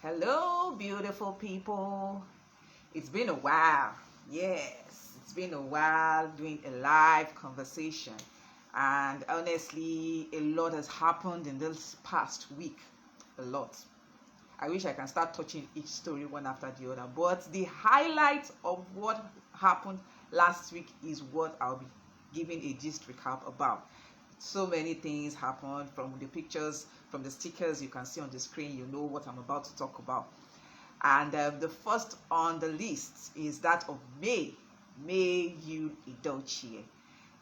Hello, beautiful people. It's been a while. Yes, it's been a while doing a live conversation. And honestly, a lot has happened in this past week. A lot. I wish I can start touching each story one after the other. But the highlight of what happened last week is what I'll be giving a gist recap about. So many things happened, from the pictures, from the stickers you can see on the screen. You know what I'm about to talk about. And the first on the list is that of May Edochie.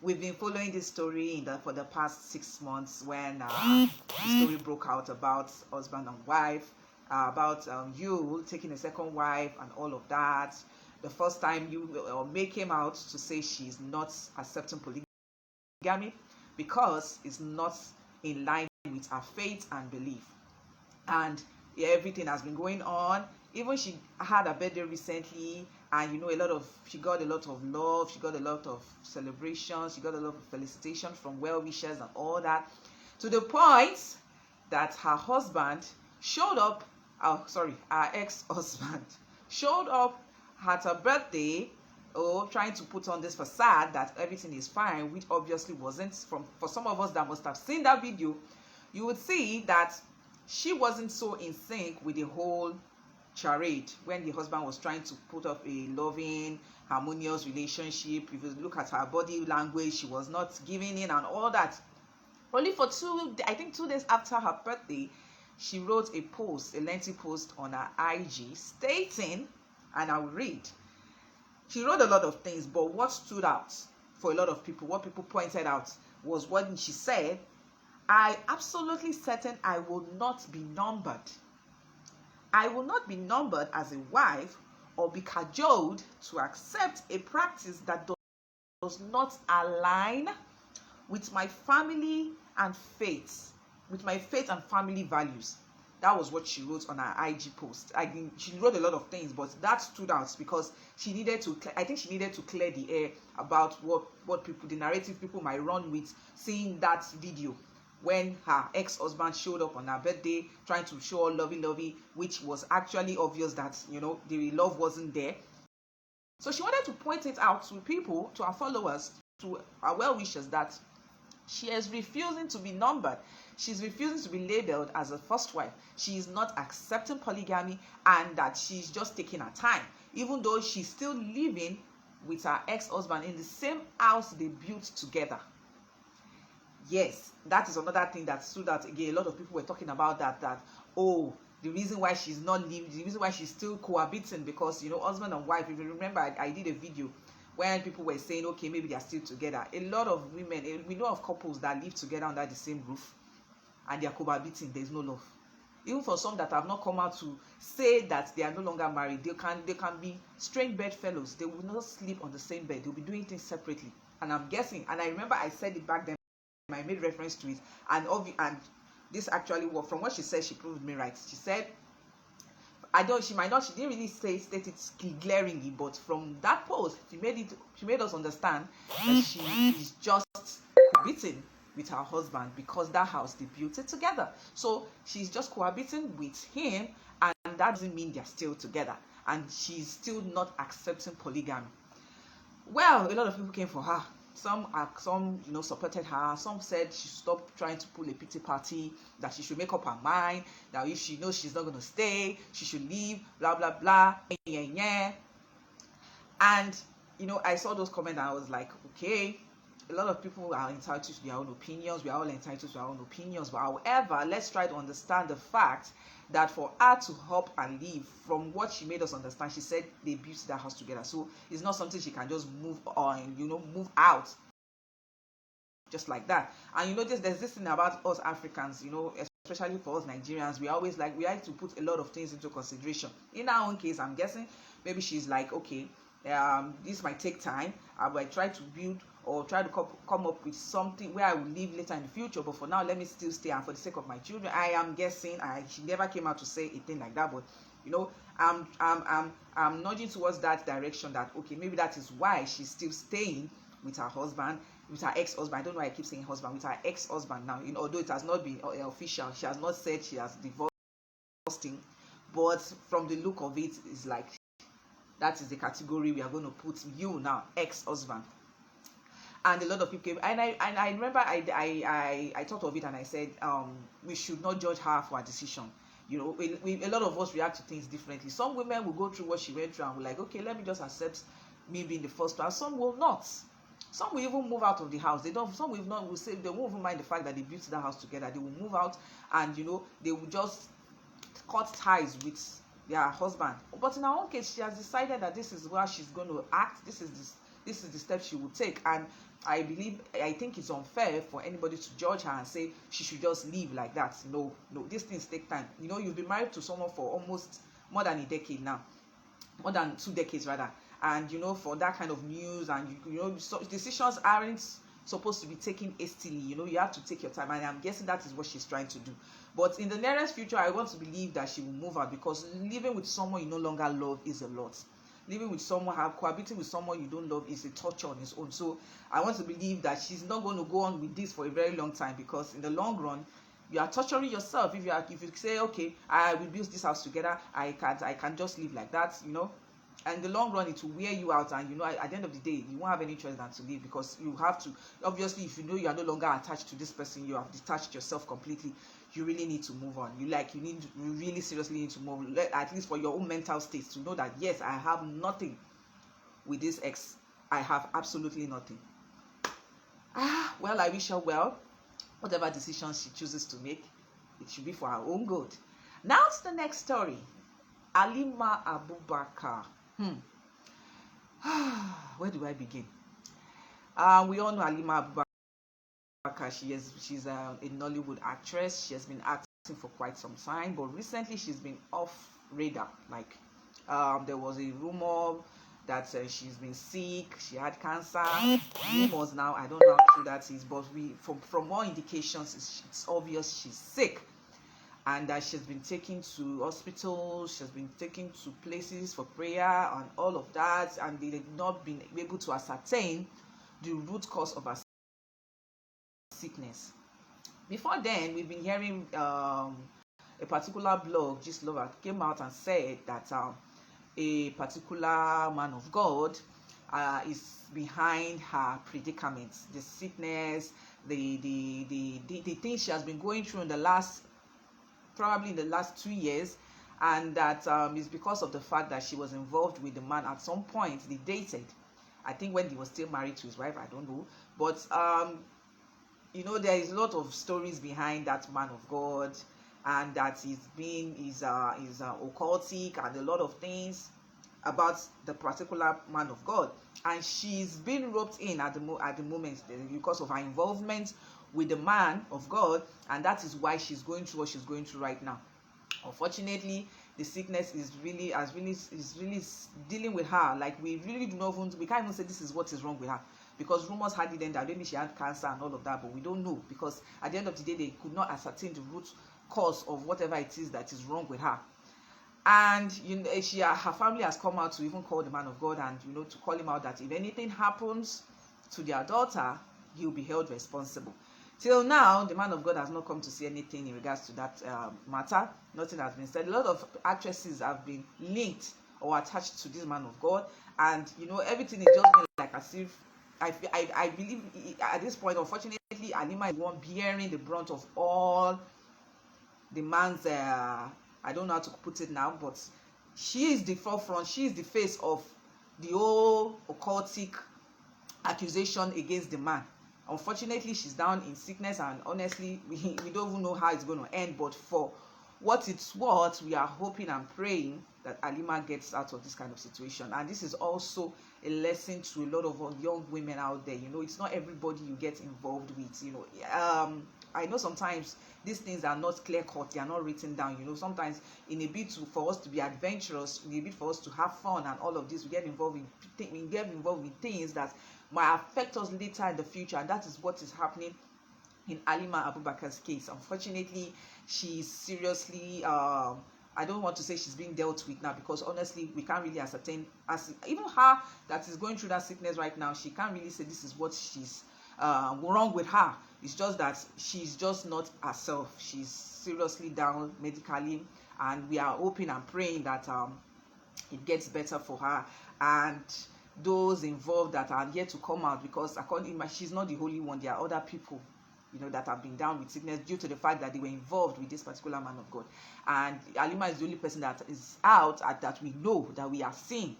We've been following this story for the past 6 months, when the story broke out about husband and wife, about you taking a second wife and all of that. The first time May came out to say she's not accepting polygamy because it's not in line with her faith and belief. And everything has been going on. Even she had a birthday recently, and she got a lot of love, she got a lot of celebrations, she got a lot of felicitation from well wishers and all that, to the point that her husband showed up, her ex-husband showed up at her birthday, trying to put on this facade that everything is fine, which obviously wasn't. For some of us that must have seen that video, you would see that she wasn't so in sync with the whole charade when the husband was trying to put up a loving, harmonious relationship. If you look at her body language, she was not giving in and all that. Only for 2 days after her birthday, she wrote a lengthy post on her IG stating, and I will read. She wrote a lot of things, but what stood out for a lot of people, what people pointed out, was what she said: I absolutely certain I will not be numbered. I will not be numbered as a wife or be cajoled to accept a practice that does not align with my family and faith, with my faith and family values. That was what she wrote on her IG post. She wrote a lot of things, but that stood out because she needed to clear the air about what people, the narrative people might run with seeing that video, when her ex-husband showed up on her birthday trying to show her lovey, which was actually obvious that the love wasn't there. So she wanted to point it out to people, to her followers, to her well-wishers, that she is refusing to be numbered. She's refusing to be labeled as a first wife. She is not accepting polygamy, and that she's just taking her time, even though she's still living with her ex-husband in the same house they built together. Yes, that is another thing that stood out again. A lot of people were talking about that the reason why she's not living, the reason why she's still cohabiting, because husband and wife, if you remember, I did a video when people were saying, okay, maybe they're still together. A lot of women, we know of couples that live together under the same roof and they're cohabiting. There's no love. Even for some that have not come out to say that they are no longer married, they can be strange bedfellows. They will not sleep on the same bed. They'll be doing things separately. And I'm guessing, and I remember I said it back then, I made reference to it, and this actually was from what she said. She proved me right. She said, she didn't really state it glaringly, but from that post, she made us understand that she is just cohabiting with her husband because that house, they built it together. So she's just cohabiting with him, and that doesn't mean they're still together, and she's still not accepting polygamy. Well, a lot of people came for her. Some supported her. Some said she stopped trying to pull a pity party, that she should make up her mind, that if she knows she's not going to stay, she should leave, blah blah blah. And I saw those comments and I was like, okay, a lot of people are entitled to their own opinions. We are all entitled to our own opinions. But however, let's try to understand the fact that for her to hop and leave, from what she made us understand, she said they built that house together. So it's not something she can just move on, move out just like that. And there's this thing about us Africans, especially for us Nigerians, we like to put a lot of things into consideration. In our own case, I'm guessing maybe she's like, okay, this might take time. I will try to build or try to come up with something where I will live later in the future, but for now, let me still stay, and for the sake of my children. I am guessing. She never came out to say a thing like that, but I'm nudging towards that direction, that okay, maybe that is why she's still staying with her husband, with her ex-husband. I don't know why I keep saying husband, with her ex-husband now. Although it has not been official, she has not said she has divorced him, but from the look of it, it's like that is the category we are going to put you now, ex-husband. And a lot of people came, and I remember I thought of it, and I said we should not judge her for her decision. You know, a lot of us react to things differently. Some women will go through what she went through and will like, okay, let me just accept me being the first one. Some will not. Some will even move out of the house. They don't. Some will not. Will say they won't even mind the fact that they built that house together. They will move out, and you know, they will just cut ties with their husband. But in her own case, she has decided that this is where she's going to act. This is the step she will take. And I think it's unfair for anybody to judge her and say she should just leave like that. No, these things take time. You know, you've been married to someone for almost more than a decade now, more than 2 decades rather. And you know, for that kind of news, and you know, so decisions aren't supposed to be taken hastily. You know, you have to take your time, and I'm guessing that is what she's trying to do. But in the nearest future, I want to believe that she will move out, because living with someone you no longer love is a lot. Living with someone, cohabiting with someone you don't love is a torture on its own. So I want to believe that she's not going to go on with this for a very long time, because in the long run, you are torturing yourself. If you say, okay, we built this house together, I can't just live like that, you know. And in the long run, it will wear you out, and you know, at the end of the day, you won't have any choice than to leave, because you have to. Obviously, if you know you are no longer attached to this person, you have detached yourself completely. You really need to move on. You really seriously need to move, at least for your own mental state, to know that yes, I have nothing with this ex. I have absolutely nothing. Well, I wish her well. Whatever decision she chooses to make, it should be for her own good. Now to the next story. Halima Abubakar. Where do I begin? We all know Halima Abubakar. She's a Nollywood actress. She has been acting for quite some time, but recently she's been off radar. Like there was a rumor that she's been sick. She had cancer. Rumors now, I don't know how true that is, but from all indications, it's obvious she's sick, and that she's been taken to hospitals. She's been taken to places for prayer and all of that, and they have not been able to ascertain the root cause of her sickness. Before then, we've been hearing a particular blog, Gist Lover, came out and said that a particular man of God is behind her predicaments, the sickness, the things she has been going through in the last 2 years, and that is because of the fact that she was involved with the man at some point. They dated, I think, when he was still married to his wife. I don't know, but you know, there is a lot of stories behind that man of God, and that he's occultic, and a lot of things about the particular man of God. And she's been roped in at the moment because of her involvement with the man of God, and that is why she's going through what she's going through right now. Unfortunately, the sickness is really dealing with her. Like, we can't even say this is what is wrong with her, because rumors had it then that maybe she had cancer and all of that, but we don't know, because at the end of the day, they could not ascertain the root cause of whatever it is that is wrong with her. And you know, her family has come out to even call the man of God, and you know, to call him out that if anything happens to their daughter, he'll be held responsible. Till now, the man of God has not come to say anything in regards to that matter. Nothing has been said. A lot of actresses have been linked or attached to this man of God, and you know, everything is just like as if I believe at this point, unfortunately, Halima is one bearing the brunt of all the man's I don't know how to put it now, but she is the forefront. She is the face of the whole occultic accusation against the man. Unfortunately, she's down in sickness, and honestly, we don't even know how it's going to end. But for what it's worth, we are hoping and praying that Halima gets out of this kind of situation. And this is also a lesson to a lot of young women out there. You know, it's not everybody you get involved with. You know, I know sometimes these things are not clear cut, they are not written down. You know, sometimes in a bit for us to be adventurous, in a bit for us to have fun and all of this, we get involved in things that might affect us later in the future, and that is what is happening in Halima Abubakar's case. Unfortunately, she's seriously I don't want to say she's being dealt with now, because honestly, we can't really ascertain, as even her that is going through that sickness right now, she can't really say this is what she's wrong with her. It's just that she's just not herself. She's seriously down medically, and we are hoping and praying that it gets better for her and those involved that are yet to come out, because according to she's not the only one. There are other people, you know, that have been down with sickness due to the fact that they were involved with this particular man of God. And Alima is the only person that is out that we know, that we have seen.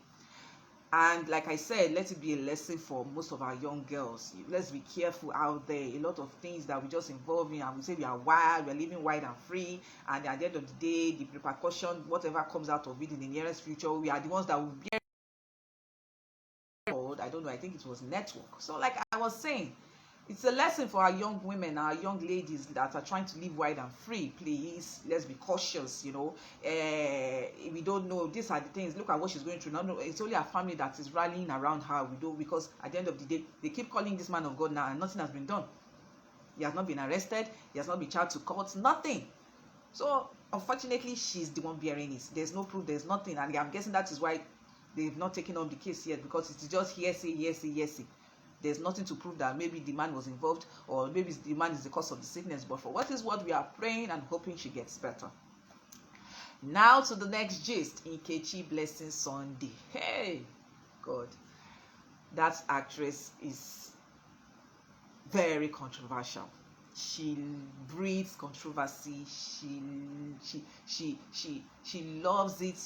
And like I said, let it be a lesson for most of our young girls. Let's be careful out there. A lot of things that we just involve in, and we say we are wild, we're living wild and free, and at the end of the day, the repercussion, whatever comes out of it in the nearest future, we are the ones that will be. I don't know, I think it was network. So like I was saying, it's a lesson for our young women, our young ladies that are trying to live wide and free. Please, let's be cautious, you know. We don't know. These are the things. Look at what she's going through. No, it's only her family that is rallying around her. We don't, because at the end of the day, they keep calling this man of God now, and nothing has been done. He has not been arrested. He has not been charged to court. Nothing. So, unfortunately, she's the one bearing it. There's no proof. There's nothing. And I'm guessing that is why they've not taken on the case yet, because it's just hearsay. There's nothing to prove that maybe the man was involved, or maybe the man is the cause of the sickness. But for what is what, we are praying and hoping she gets better. Now to the next gist. Nkechi Blessing Sunday. Hey, God. That actress is very controversial. She breeds controversy. She loves it.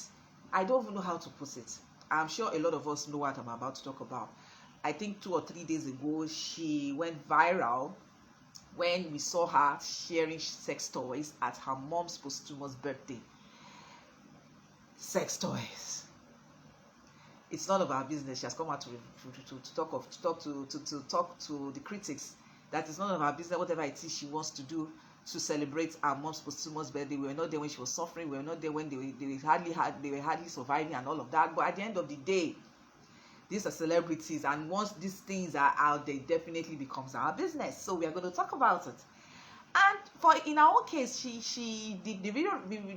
I don't even know how to put it. I'm sure a lot of us know what I'm about to talk about. I think 2 or 3 days ago, she went viral when we saw her sharing sex toys at her mom's posthumous birthday. Sex toys. It's none of our business. She has come out to talk to the critics that it's none of our business. Whatever it is she wants to do to celebrate her mom's posthumous birthday. We were not there when she was suffering. We were not there when they were hardly surviving and all of that. But at the end of the day, these are celebrities, and once these things are out, they definitely becomes our business. So we are going to talk about it. And in our own case, the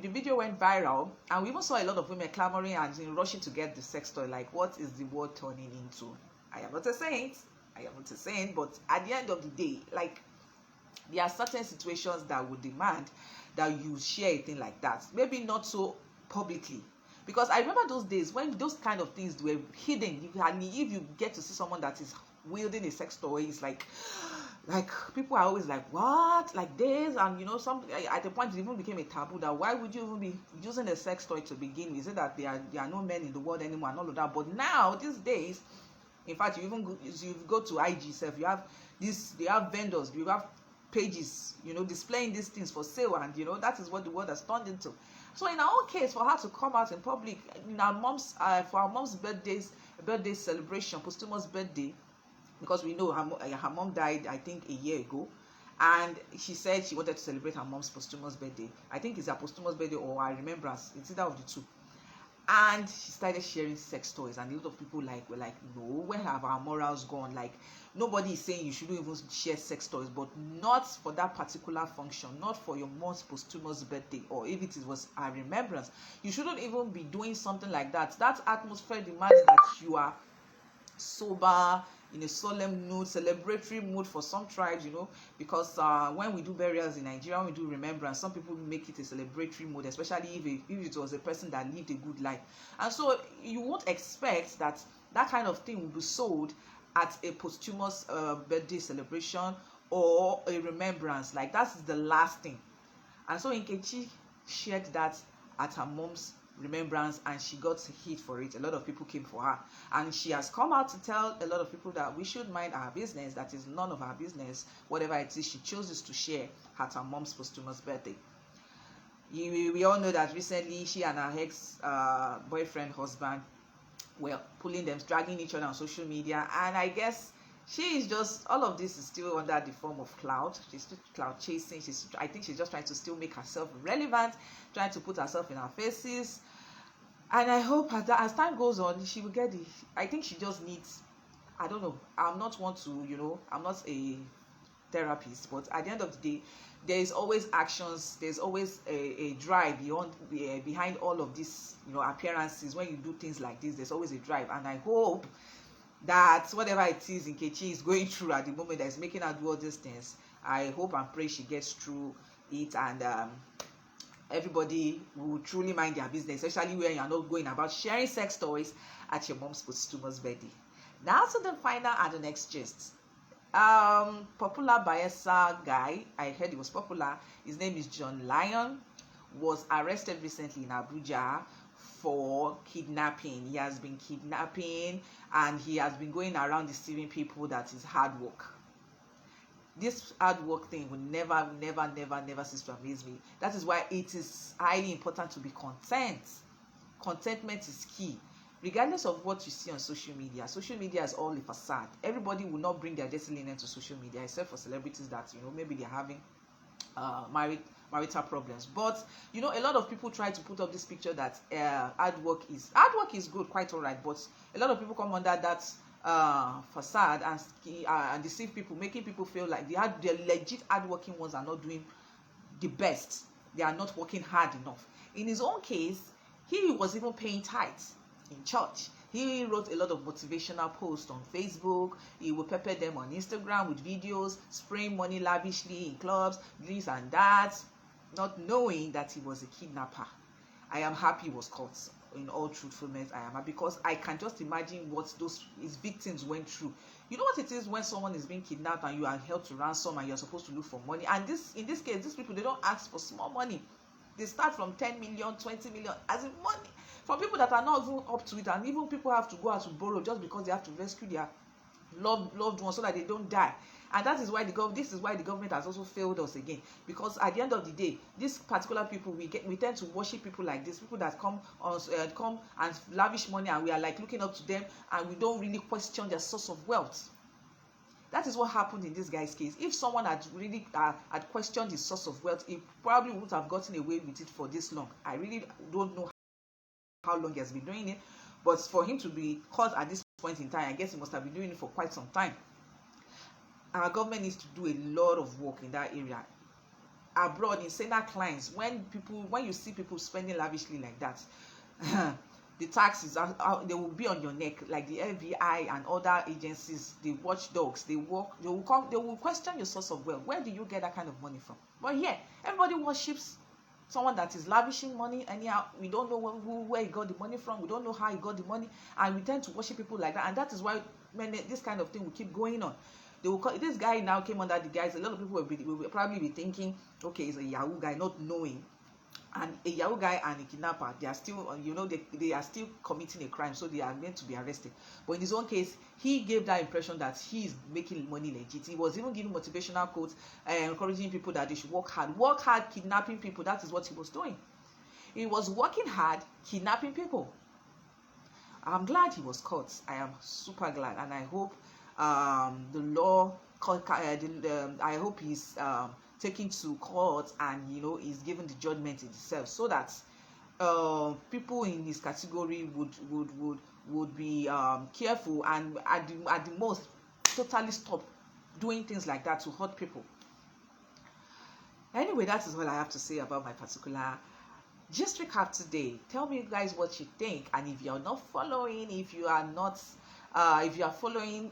video went viral, and we even saw a lot of women clamoring and rushing to get the sex toy. Like, what is the world turning into? I am not a saint, but at the end of the day, like, there are certain situations that would demand that you share a thing like that. Maybe not so publicly. Because I remember those days when those kind of things were hidden. And if you get to see someone that is wielding a sex toy, it's like people are always like, what? Like this? And you know, at the point it even became a taboo that why would you even be using a sex toy to begin with? Is it that there are no men in the world anymore and all of that? But now, these days, in fact, you go to IG self, they have vendors, you have pages, you know, displaying these things for sale, and you know, that is what the world has turned into. So in our own case, for her to come out in public in our for our mom's birthday celebration, posthumous birthday, because we know her mom died, I think, a year ago, and she said she wanted to celebrate her mom's posthumous birthday. I think it's her posthumous birthday or her remembrance. It's either of the two. And she started sharing sex toys, and a lot of people were like, no, where have our morals gone? Like, nobody is saying you shouldn't even share sex toys, but not for that particular function, not for your mom's posthumous birthday, or if it was a remembrance. You shouldn't even be doing something like that. That atmosphere demands that you are sober, in a solemn mood, celebratory mood for some tribes, you know, because when we do burials in Nigeria, when we do remembrance, some people make it a celebratory mood, especially if it was a person that lived a good life. And so you won't expect that kind of thing will be sold at a posthumous birthday celebration or a remembrance. Like, that's the last thing. And so Nkechi shared that at her mom's remembrance, and she got hit for it. A lot of people came for her, and she has come out to tell a lot of people that we should mind our business. That is none of our business. Whatever it is she chooses to share at her mom's posthumous birthday. We all know that recently she and her ex boyfriend husband were dragging each other on social media, and I guess she is just, all of this is still under the form of cloud. She's still cloud chasing. I think she's just trying to still make herself relevant, trying to put herself in our faces. And I hope as time goes on, she will get I think she just needs, I don't know, I'm not one to, you know, I'm not a therapist, but at the end of the day, there is always actions, there's always a drive behind all of these, you know, appearances. When you do things like this, there's always a drive. And I hope that whatever it is Nkechi is going through at the moment that is making her do all these things, I hope and pray she gets through it, and everybody will truly mind their business, especially when you're not going about sharing sex toys at your mom's posthumous birthday. Now to the final and the next gist. Popular Bayelsa guy, I heard he was popular, his name is John Lyon, was arrested recently in Abuja for kidnapping. He has been kidnapping and he has been going around deceiving people that is hard work. This hard work thing will never cease to amaze me. That is why it is highly important to be content. Contentment is key. Regardless of what you see on social media is all a facade. Everybody will not bring their dirty linen to social media, except for celebrities that, you know, maybe they're having marital problems. But you know, a lot of people try to put up this picture that hard work is good, quite all right, but a lot of people come under that facade and deceive people, making people feel like the legit hardworking ones are not doing the best. They are not working hard enough. In his own case, he was even paying tithes in church. He wrote a lot of motivational posts on Facebook. He would pepper them on Instagram with videos, spraying money lavishly in clubs, this and that, not knowing that he was a kidnapper. I am happy he was caught. In all truthfulness, I am happy, because I can just imagine what his victims went through. You know what it is when someone is being kidnapped and you are held to ransom and you're supposed to look for money. And in this case, these people, they don't ask for small money. They start from 10 million, 20 million, as in money. For people that are not even up to it, and even people have to go out to borrow just because they have to rescue their loved ones so that they don't die. And that is why this is why the government has also failed us again, because at the end of the day, these particular people, we tend to worship people like this, people that come and lavish money, and we are like looking up to them, and we don't really question their source of wealth. That is what happened in this guy's case. If someone had really had questioned his source of wealth, he probably would have gotten away with it for this long. I really don't know how long he has been doing it, but for him to be caught at this point in time, I guess he must have been doing it for quite some time. Our government needs to do a lot of work in that area. Abroad, in senior clients, when you see people spending lavishly like that, the taxes they will be on your neck, like the FBI and other agencies, the watchdogs. They will question your source of wealth. Where do you get that kind of money from? But yeah, everybody worships someone that is lavishing money anyhow. We don't know where he got the money from. We don't know how he got the money, and we tend to worship people like that. And that is why this kind of thing will keep going on. This guy now came under the guise. A lot of people will probably be thinking, okay, he's a Yahoo guy, not knowing. And a Yahoo guy and a kidnapper, they are still, you know, they are still committing a crime, so they are meant to be arrested. But in his own case, he gave that impression that he is making money legit. He was even giving motivational quotes, encouraging people that they should work hard, kidnapping people. That is what he was doing. He was working hard, kidnapping people. I'm glad he was caught. I am super glad, and I hope the law, I hope he's taken to court, and you know, is given the judgment itself, so that people in his category would be careful, and at the most totally stop doing things like that to hurt people. Anyway, that is all I have to say about my particular gist recap today. Tell me, you guys, what you think, and if you are not following, if you are following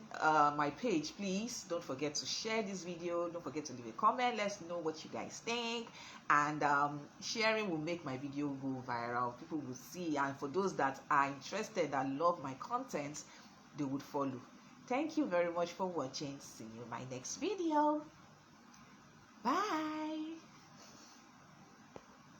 my page, please don't forget to share this video. Don't forget to leave a comment. Let's know what you guys think, and sharing will make my video go viral. People will see, and for those that are interested, that love my content, they would follow. Thank you very much for watching. See you in my next video.